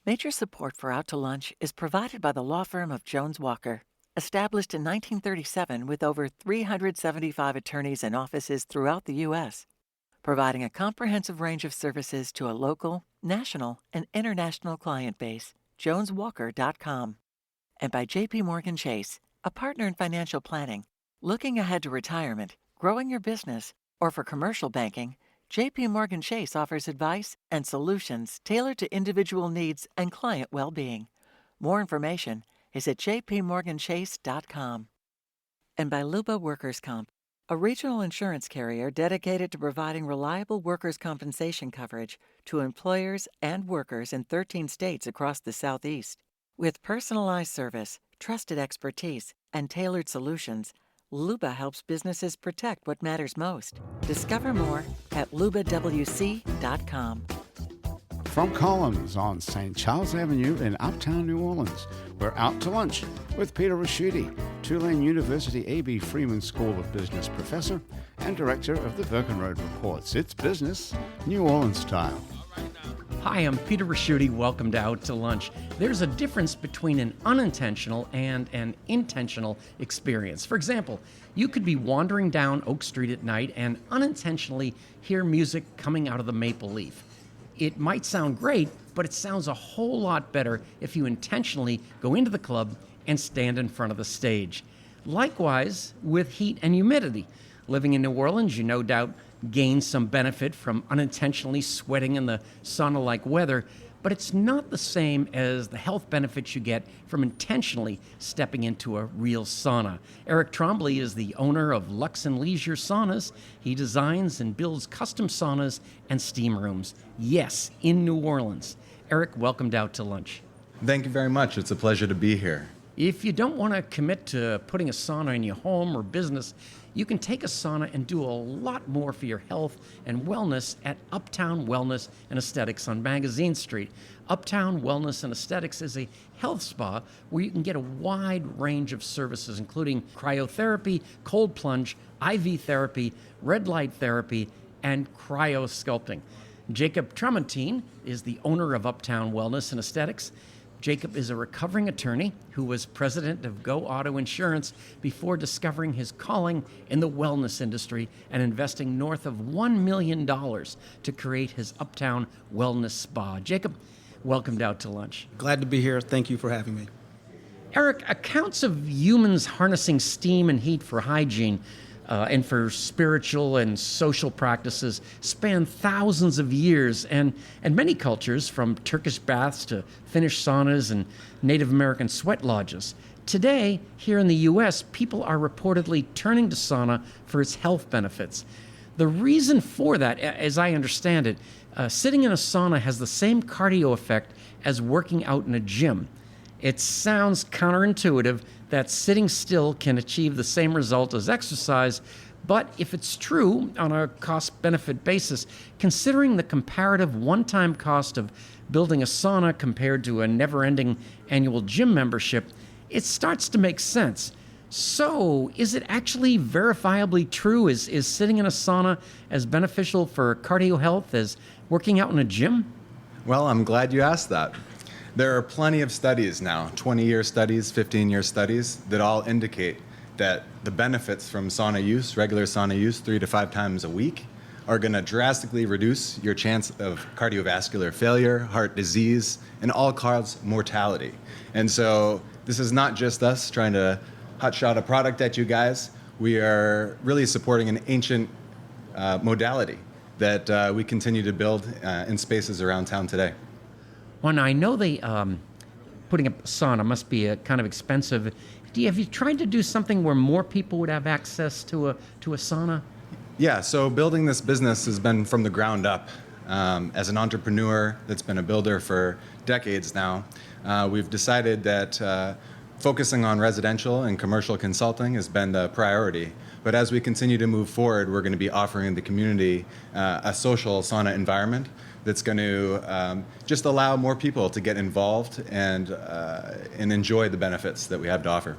Major support for Out to Lunch is provided by the law firm of Jones Walker, established in 1937 with over 375 attorneys and offices throughout the U.S., providing a comprehensive range of services to a local, national, and international client base. JonesWalker.com. And by J.P. Morgan Chase, a partner in financial planning. Looking ahead to retirement, growing your business, or for commercial banking, J.P. Morgan Chase offers advice and solutions tailored to individual needs and client well-being. More information is at jpmorganchase.com. And by Luba Workers Comp, a regional insurance carrier dedicated to providing reliable workers' compensation coverage to employers and workers in 13 states across the Southeast. With personalized service, trusted expertise, and tailored solutions, Luba helps businesses protect what matters most. Discover more at lubawc.com. From Collins on St. Charles Avenue in Uptown New Orleans, we're Out to Lunch with Peter Raschuti, Tulane University A.B. Freeman School of Business professor and director of the Birkenroad Reports. It's business, New Orleans style. Hi, I'm Peter Raschuti. Welcome to Out to Lunch. There's a difference between an unintentional and an intentional experience. For example, you could be wandering down Oak Street at night and unintentionally hear music coming out of the maple leaf. It might sound great, but it sounds a whole lot better if you intentionally go into the club and stand in front of the stage. Likewise with heat and humidity. Living in New Orleans, you no doubt gain some benefit from unintentionally sweating in the sauna-like weather, but it's not the same as the health benefits you get from intentionally stepping into a real sauna. Eric Trombley is the owner of Lux and Leisure Saunas. He designs and builds custom saunas and steam rooms. Yes, in New Orleans. Eric, welcomed Out to Lunch. Thank you very much. It's a pleasure to be here. If you don't want to commit to putting a sauna in your home or business, you can take a sauna and do a lot more for your health and wellness at Uptown Wellness and Aesthetics on Magazine Street. Uptown Wellness and Aesthetics is a health spa where you can get a wide range of services, including cryotherapy, cold plunge, IV therapy, red light therapy, and cryo-sculpting. Jacob Tramontin is the owner of Uptown Wellness and Aesthetics. Jacob is a recovering attorney who was president of Go Auto Insurance before discovering his calling in the wellness industry and investing north of $1 million to create his Uptown Wellness Spa. Jacob, welcomed Out to Lunch. Glad to be here. Thank you for having me. Eric, accounts of humans harnessing steam and heat for hygiene and for spiritual and social practices span thousands of years, and many cultures, from Turkish baths to Finnish saunas and Native American sweat lodges. Today, here in the U.S., people are reportedly turning to sauna for its health benefits. The reason for that, as I understand it, sitting in a sauna has the same cardio effect as working out in a gym. It sounds counterintuitive that sitting still can achieve the same result as exercise, but if it's true on a cost-benefit basis, considering the comparative one-time cost of building a sauna compared to a never-ending annual gym membership, it starts to make sense. So, is it actually verifiably true? Is sitting in a sauna as beneficial for cardio health as working out in a gym? Well, I'm glad you asked that. There are plenty of studies now, 20-year studies, 15-year studies, that all indicate that the benefits from sauna use, regular sauna use 3 to 5 times a week, are going to drastically reduce your chance of cardiovascular failure, heart disease, and all-cause mortality. And so this is not just us trying to hotshot a product at you guys. We are really supporting an ancient modality that we continue to build in spaces around town today. Well, now, I know putting up a sauna must be kind of expensive. Have you tried to do something where more people would have access to a sauna? Yeah, so building this business has been from the ground up. As an entrepreneur that's been a builder for decades now, we've decided that focusing on residential and commercial consulting has been the priority. But as we continue to move forward, we're going to be offering the community a social sauna environment that's going to just allow more people to get involved and enjoy the benefits that we have to offer.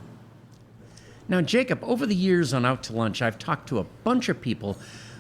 Now, Jacob, over the years on Out to Lunch, I've talked to a bunch of people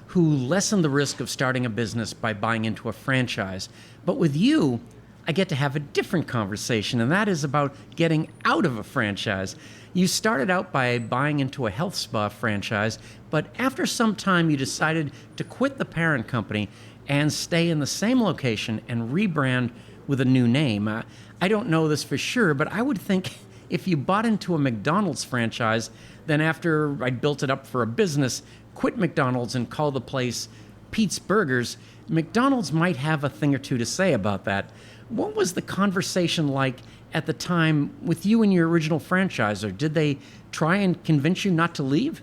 who lessen the risk of starting a business by buying into a franchise. But with you, I get to have a different conversation, and that is about getting out of a franchise. You started out by buying into a health spa franchise, but after some time you decided to quit the parent company and stay in the same location and rebrand with a new name. I don't know this for sure, but I would think if you bought into a McDonald's franchise, then after I built it up for a business, quit McDonald's and call the place Pete's Burgers, McDonald's might have a thing or two to say about that. What was the conversation like at the time with you and your original franchisor? Did they try and convince you not to leave?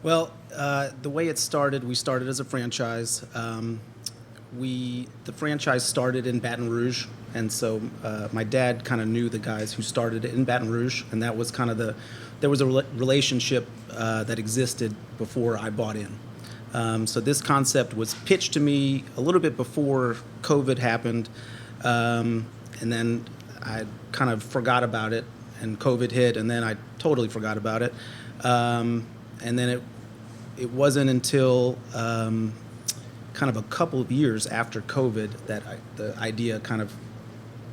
Well, the way it started, we started as a franchise. The franchise started in Baton Rouge, and so my dad kind of knew the guys who started it in Baton Rouge, and that was kind of there was a relationship that existed before I bought in. So this concept was pitched to me a little bit before COVID happened, and then I kind of forgot about it, and COVID hit, and then I totally forgot about it. And then it wasn't until kind of a couple of years after COVID that the idea kind of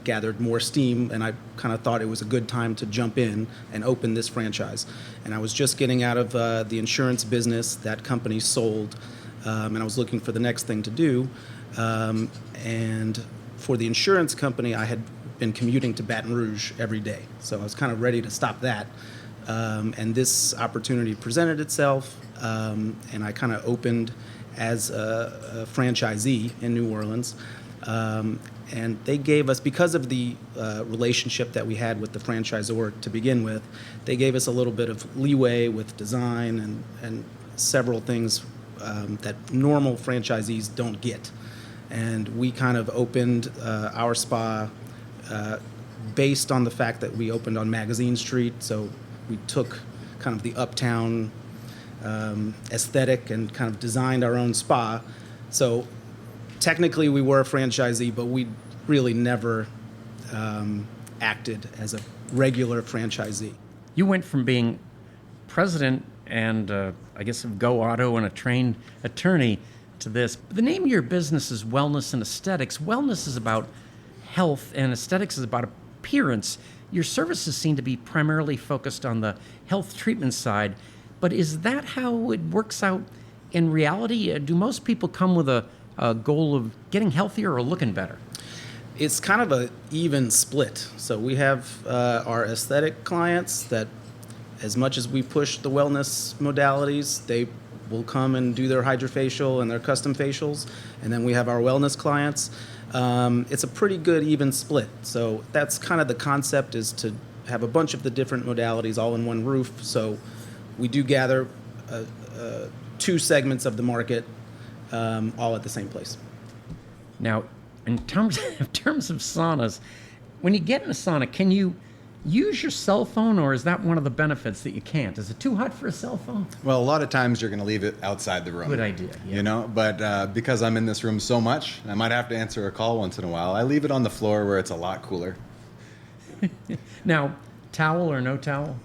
gathered more steam, and I kind of thought it was a good time to jump in and open this franchise. And I was just getting out of the insurance business. That company sold, and I was looking for the next thing to do. And for the insurance company, I had been commuting to Baton Rouge every day, so I was kind of ready to stop that. And this opportunity presented itself, and I kind of opened as a franchisee in New Orleans. And they gave us, because of the relationship that we had with the franchisor to begin with, they gave us a little bit of leeway with design and several things that normal franchisees don't get. And we kind of opened our spa based on the fact that we opened on Magazine Street, so we took kind of the Uptown aesthetic and kind of designed our own spa. So technically we were a franchisee, but we really never acted as a regular franchisee. You went from being president and I guess of Go Auto and a trained attorney to this. The name of your business is Wellness and Aesthetics. Wellness is about health and aesthetics is about appearance. Your services seem to be primarily focused on the health treatment side, but is that how it works out in reality? Do most people come with a goal of getting healthier or looking better? It's kind of an even split. So we have our aesthetic clients that, as much as we push the wellness modalities, they will come and do their hydrofacial and their custom facials. And then we have our wellness clients. It's a pretty good even split. So that's kind of the concept, is to have a bunch of the different modalities all in one roof. So we do gather two segments of the market all at the same place. Now, in terms of saunas, when you get in a sauna, can you use your cell phone, or is that one of the benefits that you can't? Is it too hot for a cell phone? Well, a lot of times you're going to leave it outside the room. Good idea, yeah. You know, but because I'm in this room so much, I might have to answer a call once in a while. I leave it on the floor where it's a lot cooler. Now, towel or no towel?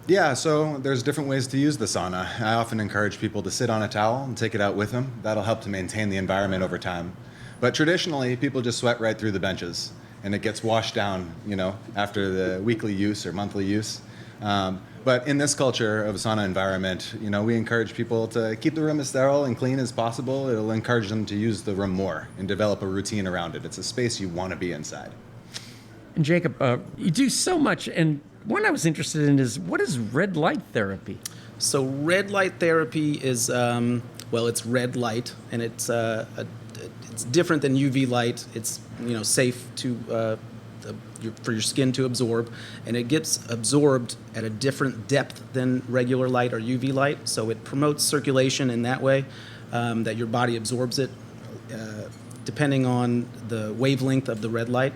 Yeah, so there's different ways to use the sauna. I often encourage people to sit on a towel and take it out with them. That'll help to maintain the environment over time. But traditionally, people just sweat right through the benches, and it gets washed down, you know, after the weekly use or monthly use. But in this culture of a sauna environment, you know, we encourage people to keep the room as sterile and clean as possible. It'll encourage them to use the room more and develop a routine around it. It's a space you want to be inside. And Jacob, you do so much, and one I was interested in is, what is red light therapy? So red light therapy is, it's red light, and it's different than UV light. It's, safe to for your skin to absorb, and it gets absorbed at a different depth than regular light or UV light. So it promotes circulation in that way, that your body absorbs it. Depending on the wavelength of the red light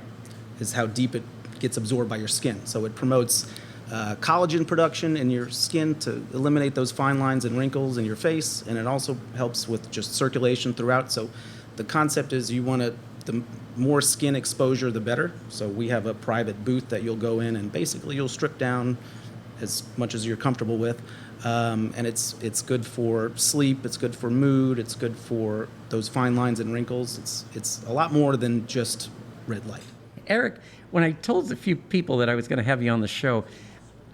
is how deep it gets absorbed by your skin. So it promotes collagen production in your skin to eliminate those fine lines and wrinkles in your face, and it also helps with just circulation throughout. So the concept is the more skin exposure, the better. So we have a private booth that you'll go in, and basically you'll strip down as much as you're comfortable with. And it's good for sleep, it's good for mood, it's good for those fine lines and wrinkles. It's a lot more than just red light. Eric, when I told a few people that I was going to have you on the show,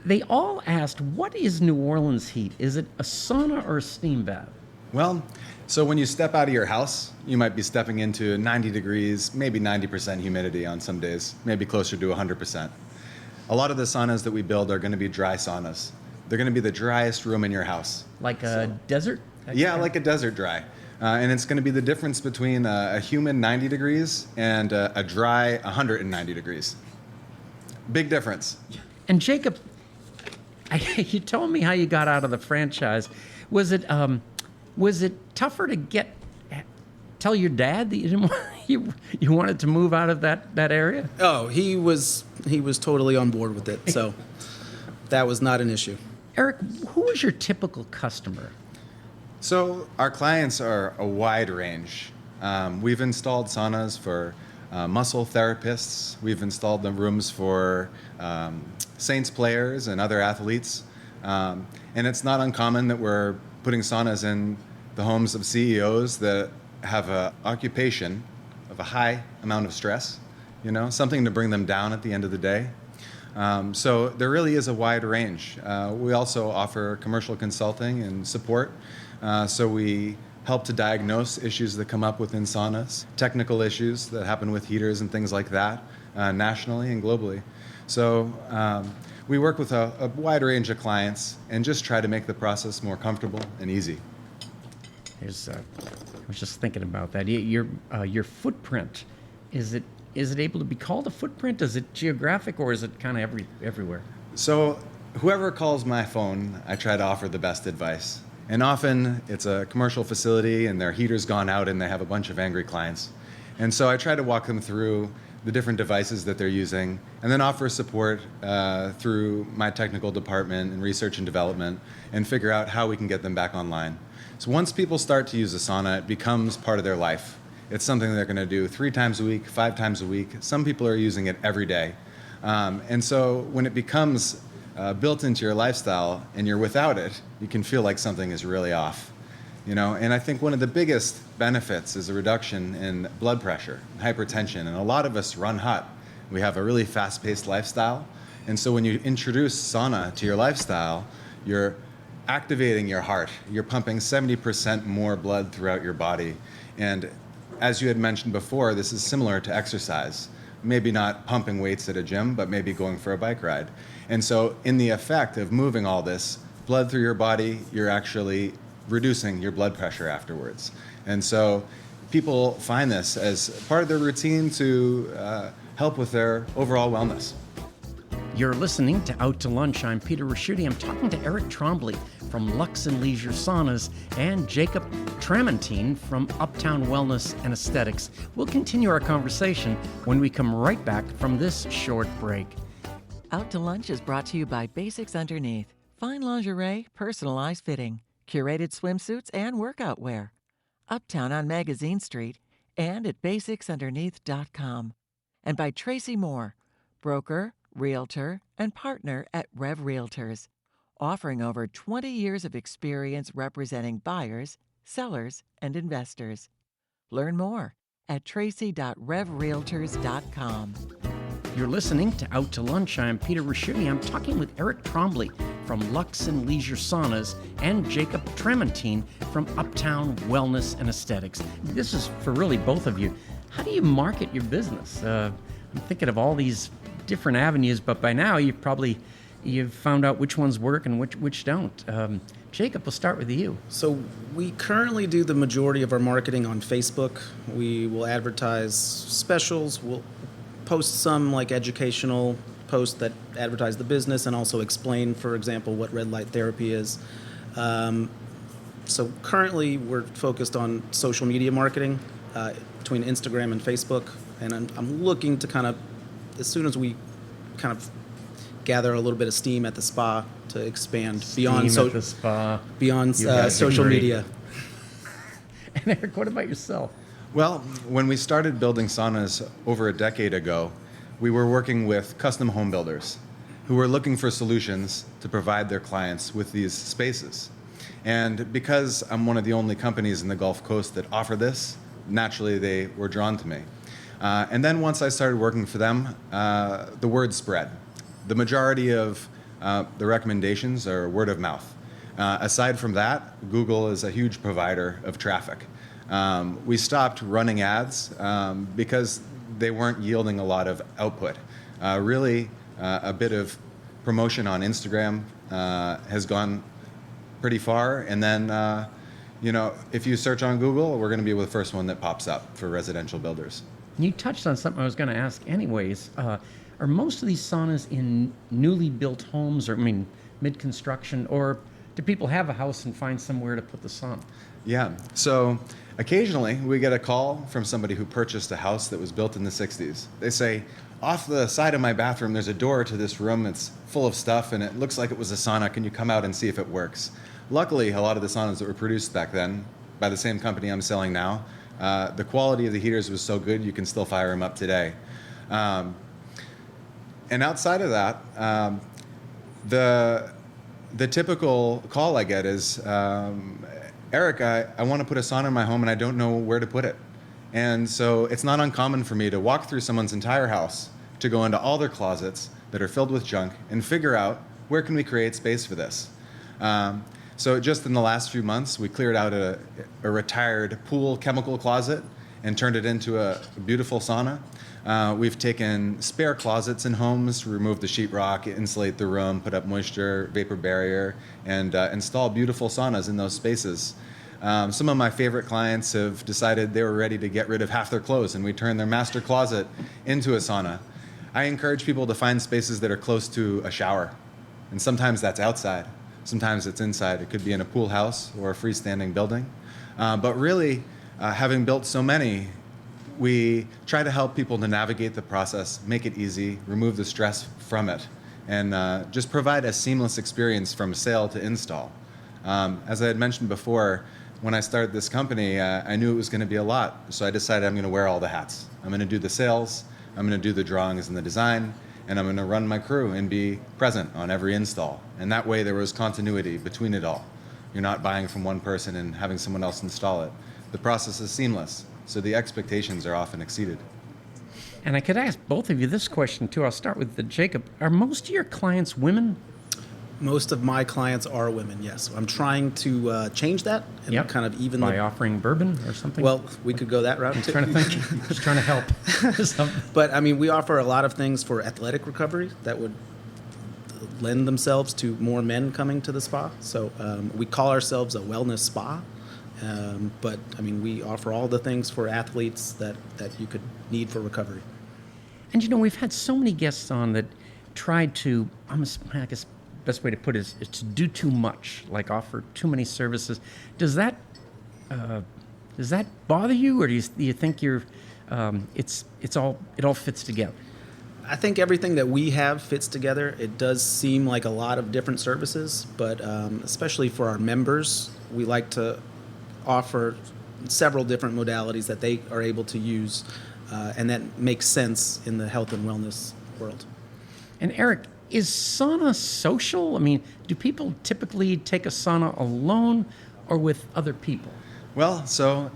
they all asked, what is New Orleans heat? Is it a sauna or a steam bath? Well, so when you step out of your house, you might be stepping into 90 degrees, maybe 90% humidity on some days, maybe closer to 100%. A lot of the saunas that we build are going to be dry saunas. They're going to be the driest room in your house. Like a desert? Yeah, like a desert dry. And it's going to be the difference between a humid 90 degrees and a dry 190 degrees. Big difference. And Jacob, you told me how you got out of the franchise. Was it tougher to tell your dad that you didn't want, you wanted to move out of that area? Oh, he was totally on board with it, so that was not an issue. Eric, who is your typical customer? So our clients are a wide range. We've installed saunas for muscle therapists. We've installed the rooms for Saints players and other athletes. And it's not uncommon that we're putting saunas in the homes of CEOs that have an occupation of a high amount of stress, something to bring them down at the end of the day. So there really is a wide range. We also offer commercial consulting and support. So we help to diagnose issues that come up within saunas, technical issues that happen with heaters and things like that, nationally and globally. So we work with a wide range of clients and just try to make the process more comfortable and easy. I was just thinking about that. Your footprint, is it able to be called a footprint? Is it geographic, or is it kind of everywhere? So whoever calls my phone, I try to offer the best advice. And often it's a commercial facility and their heater's gone out and they have a bunch of angry clients. And so I try to walk them through the different devices that they're using and then offer support through my technical department and research and development and figure out how we can get them back online. So once people start to use a sauna, it becomes part of their life. It's something they're going to do 3 times a week, 5 times a week. Some people are using it every day. And so when it becomes built into your lifestyle and you're without it, you can feel like something is really off. And I think one of the biggest benefits is a reduction in blood pressure, hypertension, and a lot of us run hot. We have a really fast-paced lifestyle. And so when you introduce sauna to your lifestyle, you're activating your heart. You're pumping 70% more blood throughout your body. And as you had mentioned before, this is similar to exercise. Maybe not pumping weights at a gym, but maybe going for a bike ride. And so in the effect of moving all this blood through your body, you're actually reducing your blood pressure afterwards. And so people find this as part of their routine to help with their overall wellness. You're listening to Out to Lunch. I'm Peter Raschuti. I'm talking to Eric Trombley from Lux and Leisure Saunas and Jacob Tramontin from Uptown Wellness and Aesthetics. We'll continue our conversation when we come right back from this short break. Out to Lunch is brought to you by Basics Underneath. Fine lingerie, personalized fitting, curated swimsuits, and workout wear. Uptown on Magazine Street and at basicsunderneath.com. And by Tracy Moore, broker, realtor, and partner at Rev Realtors, offering over 20 years of experience representing buyers, sellers, and investors. Learn more at tracy.revrealtors.com. You're listening to Out to Lunch. I'm Peter Raschuti. I'm talking with Eric Trombley from Lux and Leisure Saunas and Jacob Tramontin from Uptown Wellness and Aesthetics. This is for really both of you. How do you market your business? I'm thinking of all these different avenues, but by now you've found out which ones work and which don't. Jacob, we'll start with you. So we currently do the majority of our marketing on Facebook. We will advertise specials. We'll post some like educational posts that advertise the business and also explain, for example, what red light therapy is. So currently we're focused on social media marketing between Instagram and Facebook. And I'm looking to kind of, as soon as we kind of gather a little bit of steam at the spa, to expand beyond social media. And Eric, what about yourself? Well, when we started building saunas over a decade ago, we were working with custom home builders who were looking for solutions to provide their clients with these spaces. And because I'm one of the only companies in the Gulf Coast that offer this, naturally they were drawn to me. And then once I started working for them, the word spread. The majority of the recommendations are word of mouth. Aside from that, Google is a huge provider of traffic. We stopped running ads because they weren't yielding a lot of output. Really, a bit of promotion on Instagram has gone pretty far. And then, if you search on Google, we're going to be the first one that pops up for residential builders. You touched on something I was going to ask anyways. Are most of these saunas in newly built homes, or mid-construction, or do people have a house and find somewhere to put the sauna? Yeah, so occasionally we get a call from somebody who purchased a house that was built in the 60s. They say, off the side of my bathroom, there's a door to this room. It's full of stuff and it looks like it was a sauna. Can you come out and see if it works? Luckily, a lot of the saunas that were produced back then by the same company I'm selling now, the quality of the heaters was so good you can still fire them up today. And outside of that, the typical call I get is, Eric, I want to put a sauna in my home and I don't know where to put it. And so it's not uncommon for me to walk through someone's entire house, to go into all their closets that are filled with junk and figure out where can we create space for this. So just in the last few months, we cleared out a retired pool chemical closet and turned it into a beautiful sauna. We've taken spare closets in homes, removed the sheetrock, insulate the room, put up moisture, vapor barrier, and install beautiful saunas in those spaces. Some of my favorite clients have decided they were ready to get rid of half their clothes, and we turned their master closet into a sauna. I encourage people to find spaces that are close to a shower, and sometimes that's outside, sometimes it's inside. It could be in a pool house or a freestanding building. But really, having built so many, we try to help people to navigate the process, make it easy, remove the stress from it, and just provide a seamless experience from sale to install. As I had mentioned before, when I started this company, I knew it was going to be a lot, so I decided I'm going to wear all the hats. I'm going to do the sales, I'm going to do the drawings and the design, and I'm going to run my crew and be present on every install. And that way there was continuity between it all. You're not buying from one person and having someone else install it. The process is seamless, so the expectations are often exceeded. And I could ask both of you this question too. I'll start with Jacob. Are most of your clients women? Most of my clients are women, yes. I'm trying to change that and kind of even by offering bourbon or something. Well, we could go that route too. Trying to think, just trying to help. But we offer a lot of things for athletic recovery that would lend themselves to more men coming to the spa. So we call ourselves a wellness spa. But we offer all the things for athletes that you could need for recovery. And we've had so many guests on that tried to, I guess best way to put it is to do too much, like offer too many services. Does that bother you, or do you think it all fits together? I think everything that we have fits together. It does seem like a lot of different services, but especially for our members, we like to offer several different modalities that they are able to use, and that makes sense in the health and wellness world. And Eric, is sauna social? Do people typically take a sauna alone or with other people? Well, so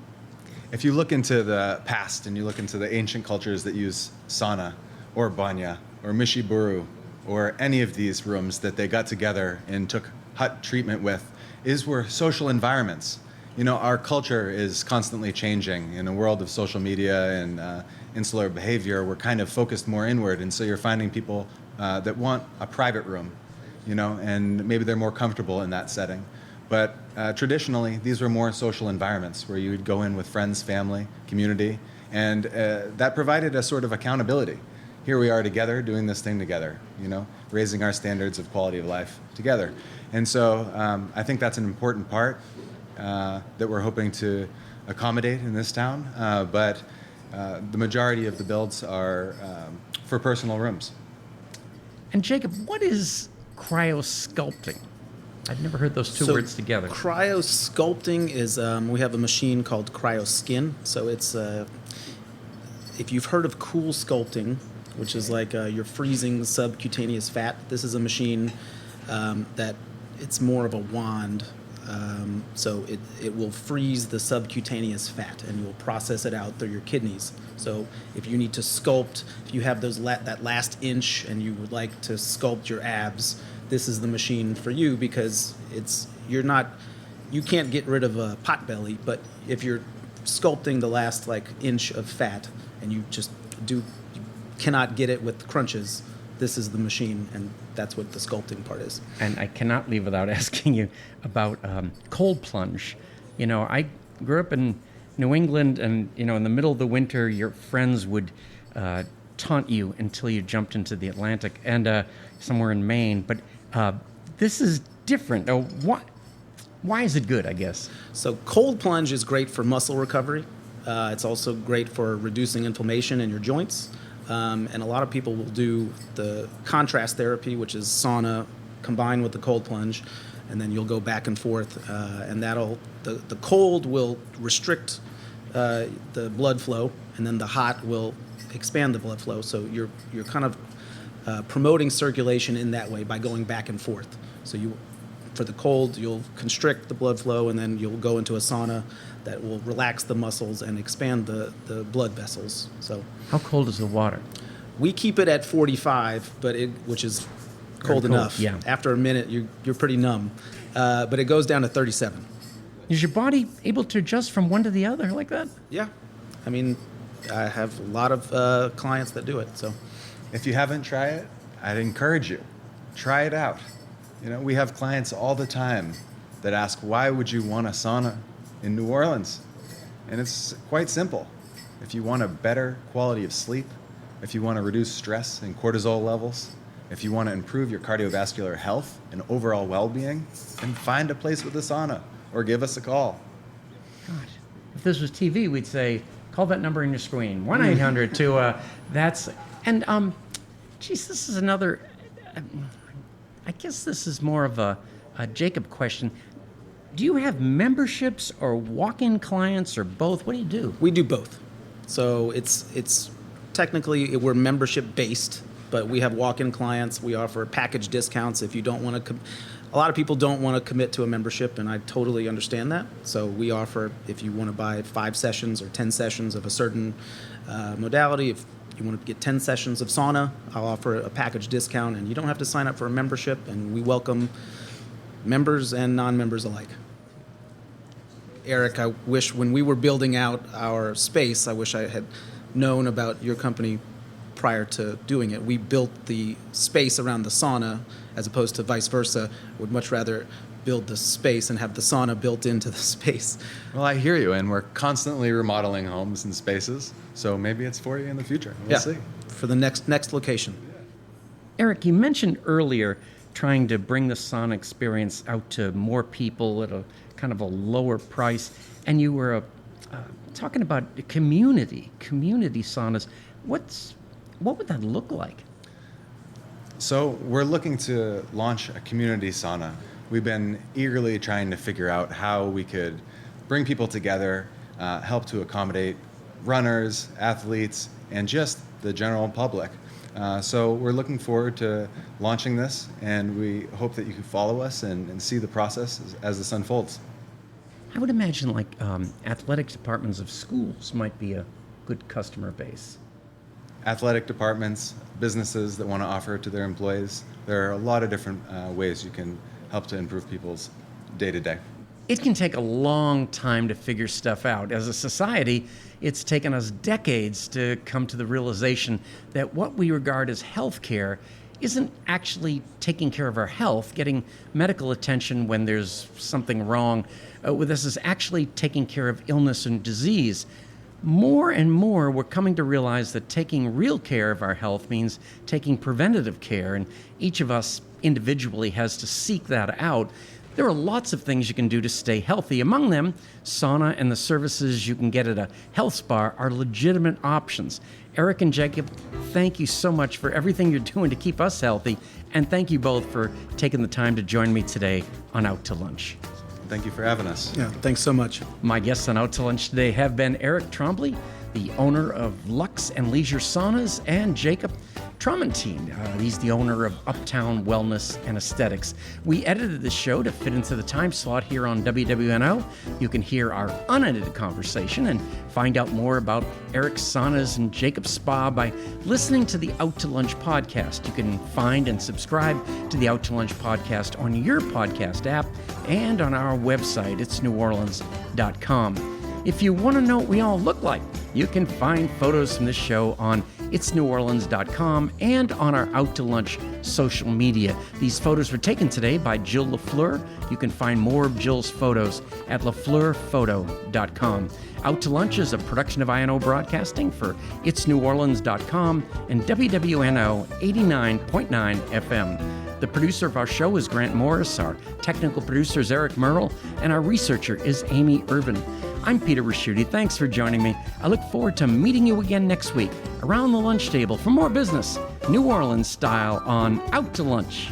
if you look into the past and you look into the ancient cultures that use sauna or banya or mishiburu or any of these rooms that they got together and took hot treatment with, were social environments. Our culture is constantly changing. In a world of social media and insular behavior, we're kind of focused more inward, and so you're finding people that want a private room, and maybe they're more comfortable in that setting. But traditionally, these were more social environments where you would go in with friends, family, community, and that provided a sort of accountability. Here we are together, doing this thing together, raising our standards of quality of life together. And so I think that's an important part that we're hoping to accommodate in this town, but the majority of the builds are for personal rooms. And Jacob, what is cryo-sculpting? I've never heard those two words together. Cryo-sculpting is, we have a machine called cryo-skin. So it's, if you've heard of cool sculpting, which is like you're freezing subcutaneous fat, this is a machine that it's more of a wand. So it will freeze the subcutaneous fat, and you'll process it out through your kidneys. So if you need to sculpt, if you have that last inch and you would like to sculpt your abs, this is the machine for you, because you can't get rid of a pot belly, but if you're sculpting the last inch of fat and you cannot get it with crunches, this is the machine, and that's what the sculpting part is. And I cannot leave without asking you about cold plunge. I grew up in New England, and in the middle of the winter, your friends would taunt you until you jumped into the Atlantic, and somewhere in Maine. But this is different. Why is it good, I guess? So cold plunge is great for muscle recovery. It's also great for reducing inflammation in your joints. And a lot of people will do the contrast therapy, which is sauna combined with the cold plunge, and then you'll go back and forth, and the cold will restrict the blood flow, and then the hot will expand the blood flow. So you're kind of promoting circulation in that way by going back and forth. So for the cold, you'll constrict the blood flow, and then you'll go into a sauna that will relax the muscles and expand the blood vessels. So how cold is the water? we keep it at 45, which is cold enough. Yeah. After a minute, you're pretty numb. But it goes down to 37. Is your body able to adjust from one to the other like that? Yeah. I mean, I have a lot of clients that do it. So, if you haven't tried it, I'd encourage you. Try it out. We have clients all the time that ask, why would you want a sauna in New Orleans? And it's quite simple. If you want a better quality of sleep, if you want to reduce stress and cortisol levels, if you want to improve your cardiovascular health and overall well-being, then find a place with a sauna or give us a call. Gosh, if this was TV, we'd say, call that number in your screen, 1-800 to, that's, and, geez, this is another, I guess this is more of a Jacob question. Do you have memberships or walk-in clients or both? What do you do? we do both. So it's technically we're membership based, but we have walk-in clients. We offer package discounts if you don't want to. A lot of people don't want to commit to a membership, and I totally understand that. So we offer, if you want to buy 5 sessions or 10 sessions of a certain modality, if you want to get 10 sessions of sauna, I'll offer a package discount, and you don't have to sign up for a membership, and we welcome members and non-members alike. Eric, I wish when we were building out our space, I wish I had known about your company prior to doing it. We built the space around the sauna as opposed to vice versa. Would much rather build the space and have the sauna built into the space. Well, I hear you, and we're constantly remodeling homes and spaces, so maybe it's for you in the future. We'll see. For the next location. Eric, you mentioned earlier trying to bring the sauna experience out to more people at a kind of a lower price, and you were talking about community saunas. What would that look like? So we're looking to launch a community sauna. We've been eagerly trying to figure out how we could bring people together, help to accommodate runners, athletes, and just the general public. So we're looking forward to launching this, and we hope that you can follow us and see the process as this unfolds. I would imagine athletic departments of schools might be a good customer base. Athletic departments, businesses that want to offer it to their employees. There are a lot of different ways you can help to improve people's day-to-day. It can take a long time to figure stuff out. As a society, it's taken us decades to come to the realization that what we regard as health care isn't actually taking care of our health, getting medical attention when there's something wrong with us is actually taking care of illness and disease. More and more, we're coming to realize that taking real care of our health means taking preventative care, and each of us individually has to seek that out. There are lots of things you can do to stay healthy. Among them, sauna and the services you can get at a health spa are legitimate options. Eric and Jacob, thank you so much for everything you're doing to keep us healthy, and thank you both for taking the time to join me today on Out to Lunch. Thank you for having us. Yeah, thanks so much. My guests on Out to Lunch today have been Eric Trombley, the owner of Lux and Leisure Saunas, and Jacob Tramontin. He's the owner of Uptown Wellness and Aesthetics. We edited the show to fit into the time slot here on WWNO. You can hear our unedited conversation and find out more about Eric's Saunas and Jacob's Spa by listening to the Out to Lunch podcast. You can find and subscribe to the Out to Lunch podcast on your podcast app and on our website, itsneworleans.com. If you want to know what we all look like, you can find photos from this show on itsneworleans.com and on our Out to Lunch social media. These photos were taken today by Jill LaFleur. You can find more of Jill's photos at lafleurphoto.com. Out to Lunch is a production of INO Broadcasting for itsneworleans.com and WWNO 89.9 FM. The producer of our show is Grant Morris, our technical producer is Eric Merle, and our researcher is Amy Irvin. I'm Peter Raschuti. Thanks for joining me. I look forward to meeting you again next week around the lunch table for more business, New Orleans style, on Out to Lunch.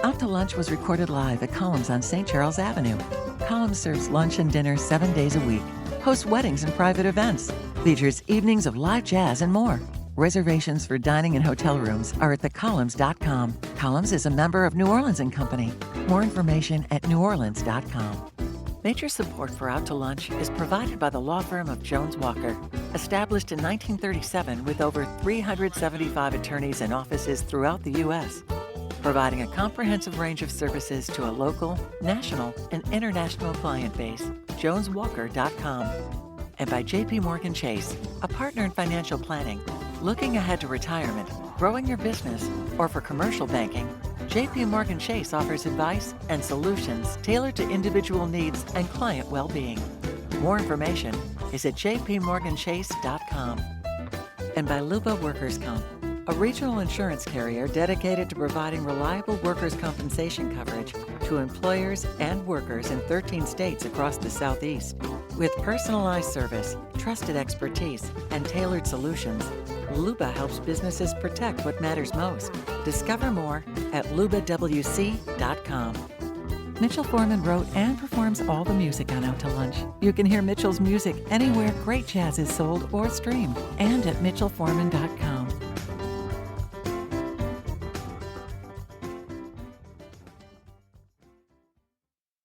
Out to Lunch was recorded live at Columns on St. Charles Avenue. Columns serves lunch and dinner 7 days a week, hosts weddings and private events, features evenings of live jazz and more. Reservations for dining and hotel rooms are at thecolumns.com. Columns is a member of New Orleans & Company. More information at neworleans.com. Major support for Out to Lunch is provided by the law firm of Jones Walker, established in 1937 with over 375 attorneys and offices throughout the U.S., providing a comprehensive range of services to a local, national, and international client base. JonesWalker.com. And by J.P. Morgan Chase, a partner in financial planning. Looking ahead to retirement, growing your business, or for commercial banking, J.P. Morgan Chase offers advice and solutions tailored to individual needs and client well-being. More information is at jpmorganchase.com. And by Luba Workers' Comp, a regional insurance carrier dedicated to providing reliable workers' compensation coverage to employers and workers in 13 states across the Southeast. With personalized service, trusted expertise, and tailored solutions, Luba helps businesses protect what matters most. Discover more at lubawc.com. Mitchell Foreman wrote and performs all the music on Out to Lunch. You can hear Mitchell's music anywhere great jazz is sold or streamed, and at mitchellforeman.com.